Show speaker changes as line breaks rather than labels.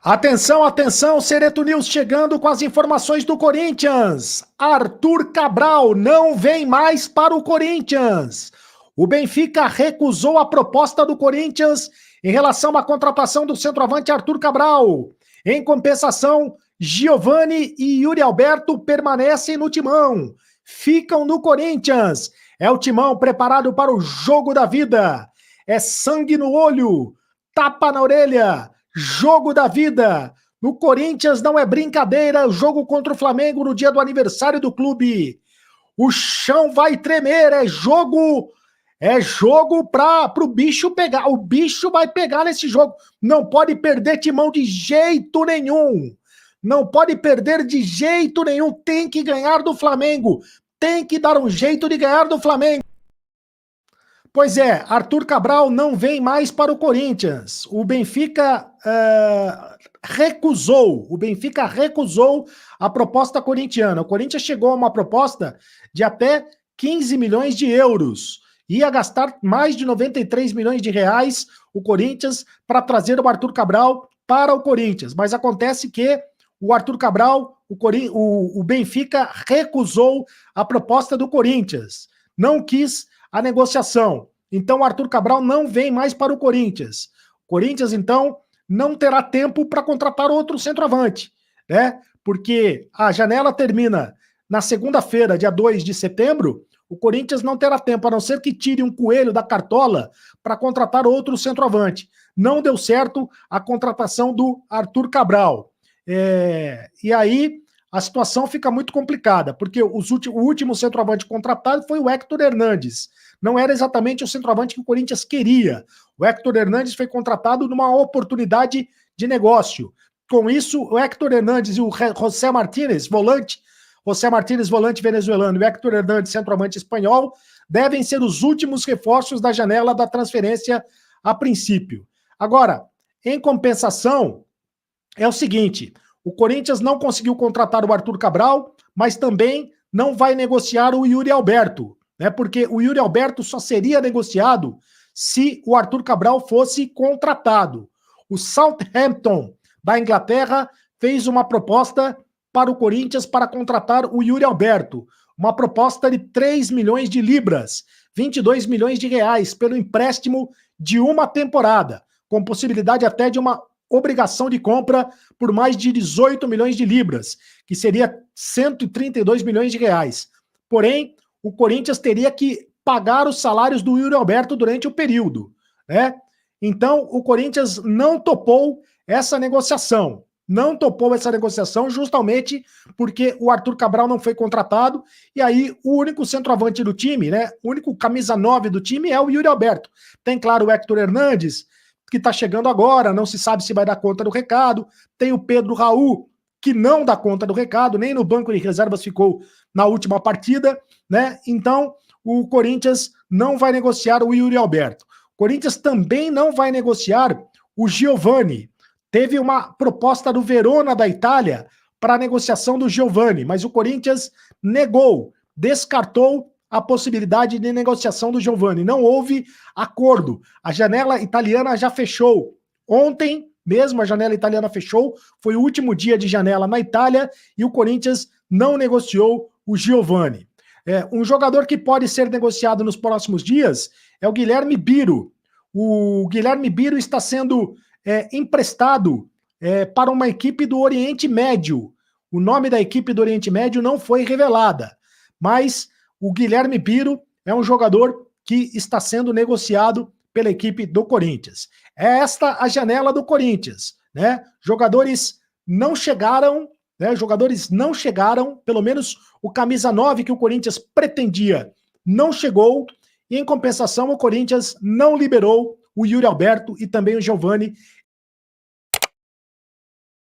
Atenção, atenção, Sereto News chegando com as informações do Corinthians. Arthur Cabral não vem mais para o Corinthians. O Benfica recusou a proposta do Corinthians em relação à contratação do centroavante Arthur Cabral. Em compensação, Giovani e Yuri Alberto permanecem no timão. Ficam no Corinthians. É o timão preparado para o jogo da vida. É sangue no olho, tapa na orelha. Jogo da vida. No Corinthians não é brincadeira, jogo contra o Flamengo no dia do aniversário do clube. O chão vai tremer, é jogo para o bicho pegar. O bicho vai pegar nesse jogo. Não pode perder timão de jeito nenhum. Não pode perder de jeito nenhum. Tem que ganhar do Flamengo. Tem que dar um jeito de ganhar do Flamengo. Pois é, Arthur Cabral não vem mais para o Corinthians. O Benfica recusou a proposta corintiana. O Corinthians chegou a uma proposta de até 15 milhões de euros. Ia gastar mais de 93 milhões de reais o Corinthians para trazer o Arthur Cabral para o Corinthians. Mas acontece que o Arthur Cabral, o Benfica recusou a proposta do Corinthians. Não quis a negociação. Então, o Arthur Cabral não vem mais para o Corinthians. O Corinthians, então, não terá tempo para contratar outro centroavante, né? Porque a janela termina na segunda-feira, dia 2 de setembro, o Corinthians não terá tempo, a não ser que tire um coelho da cartola para contratar outro centroavante. Não deu certo a contratação do Arthur Cabral. E aí a situação fica muito complicada, porque o último centroavante contratado foi o Héctor Hernandes. Não era exatamente o centroavante que o Corinthians queria. O Héctor Hernandes foi contratado numa oportunidade de negócio. Com isso, o Héctor Hernandes e o José Martínez, volante venezuelano, e o Héctor Hernandes, centroavante espanhol, devem ser os últimos reforços da janela da transferência a princípio. Agora, em compensação, é o seguinte: o Corinthians não conseguiu contratar o Arthur Cabral, mas também não vai negociar o Yuri Alberto, né? Porque o Yuri Alberto só seria negociado se o Arthur Cabral fosse contratado. O Southampton da Inglaterra fez uma proposta para o Corinthians para contratar o Yuri Alberto, uma proposta de 3 milhões de libras, 22 milhões de reais, pelo empréstimo de uma temporada, com possibilidade até de uma obrigação de compra por mais de 18 milhões de libras, que seria 132 milhões de reais. Porém, o Corinthians teria que pagar os salários do Yuri Alberto durante o período, né? Então, o Corinthians não topou essa negociação. Não topou essa negociação justamente porque o Arthur Cabral não foi contratado, e aí o único centroavante do time, né? O único camisa 9 do time é o Yuri Alberto. Tem, claro, o Héctor Hernandes, que está chegando agora, não se sabe se vai dar conta do recado. Tem o Pedro Raul, que não dá conta do recado, nem no banco de reservas ficou na última partida, né? Então, o Corinthians não vai negociar o Yuri Alberto. O Corinthians também não vai negociar o Giovani. Teve uma proposta do Verona da Itália para a negociação do Giovani, mas o Corinthians negou, descartou a possibilidade de negociação do Giovani. Não houve acordo. A janela italiana já fechou. Ontem mesmo a janela italiana fechou, foi o último dia de janela na Itália e o Corinthians não negociou o Giovani. Um jogador que pode ser negociado nos próximos dias é o Guilherme Biro. O Guilherme Biro está sendo emprestado para uma equipe do Oriente Médio. O nome da equipe do Oriente Médio não foi revelada, mas o Guilherme Biro é um jogador que está sendo negociado pela equipe do Corinthians. É esta a janela do Corinthians, né? Jogadores não chegaram, pelo menos o camisa 9 que o Corinthians pretendia não chegou, e em compensação o Corinthians não liberou o Yuri Alberto e também o Giovani.